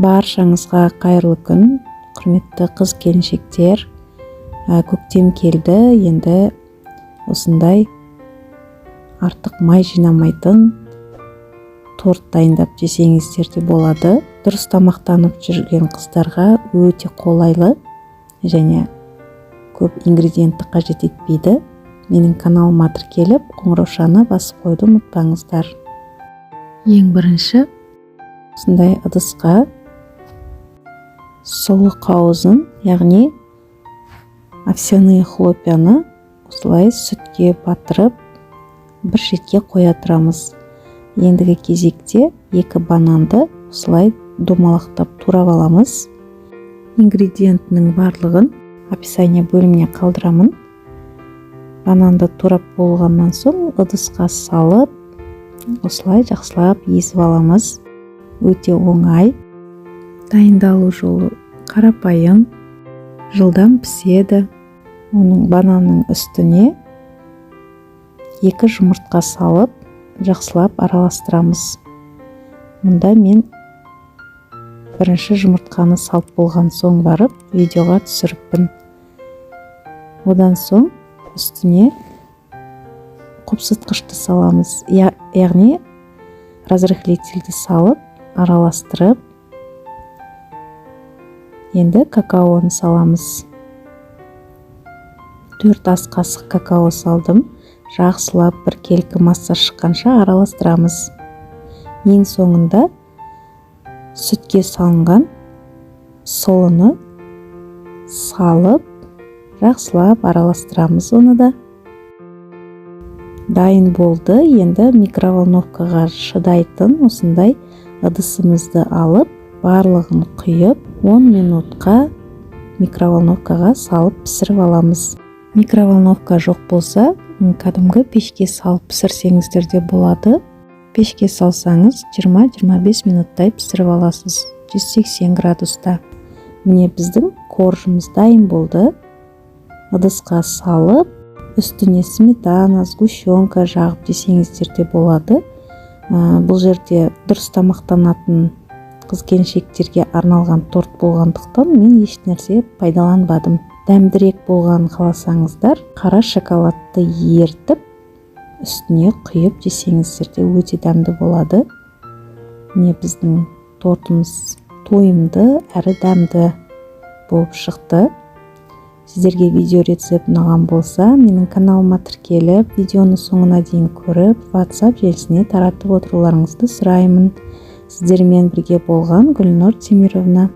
Баршаңызға қайырлы күн, құрметті қыз келіншектер. Көктем келді, енді осындай артық май жинамайтын торт дайындап жесеңіздер де болады. Дұрыс тамақтанып жүрген қыздарға өте қолайлы және көп ингредиентті қажет етпейді. Менің каналыма тіркеліп, қоңыраушаны басып қойды ұмытпаңыздар. Ең бірінші осындай ыдысқа сұлы қауызын, яғни овсяные хлопьяны осылай сүтке батырып бір шетке қоя тұрамыз. Ендігі кезекте 2 бананды осылай домалақтап турап аламыз. Ингредиентінің барлығын описание бөліміне қалдырамын. Бананды турап болғаннан соң ыдысқа салып, осылай жақсылап езіп аламыз. Өте оңай. Дайындалу жолы қарапайым, жылдам піседі. Оның бананның үстіне 2 жұмыртқа салып, жақсылап араластырамыз. Мұнда мен бірінші жұмыртқаны салып болған соң барып, видеоға түсіріппін. Одан соң үстіне қопсытқышты саламыз, яғни разрыхлительді салып, араластырып, енді какаоны саламыз. 4 ас қасық какао салдым. Жақсылап бір келкі масса шыққанша араластырамыз. Ең соңында сүтке салынған сұлыны салып, жақсылап араластырамыз оны да. Дайын болды. Енді микроволновкаға шыдайтын осындай ыдысымызды алып, барлығын құйып, 10 минутқа микроволновкаға салып пісіріп аламыз. Микроволновка жоқ болса, кәдімгі пешке салып пісірсеңіздер де болады. Пешке салсаңыз 20-25 минуттай пісіріп аласыз, 180 градуста. Міне біздің коржымыз дайын болды. Ыдысқа салып, үстіне сметана, сгущенка жағып жесеңіздер де болады. Бұл жерде дұрыс тамақтанатын қыз-келіншектерге арналған торт болғандықтан мен еш нәрсе пайдаланбадым. Дәмдірек болғанын қаласаңыздар, қара шоколадты ертіп, үстіне құйып жесеңіздер де өте дәмді болады. Міне біздің тортымыз тойымды әрі дәмді болып шықты. Сіздерге видео рецепт ұнаған болса, менің каналыма тіркеліп, видеоны соңына дейін көріп, WhatsApp желісіне таратып отыруларыңызды сұраймын. Сіздермен бірге болған Гүлнұр Темировна.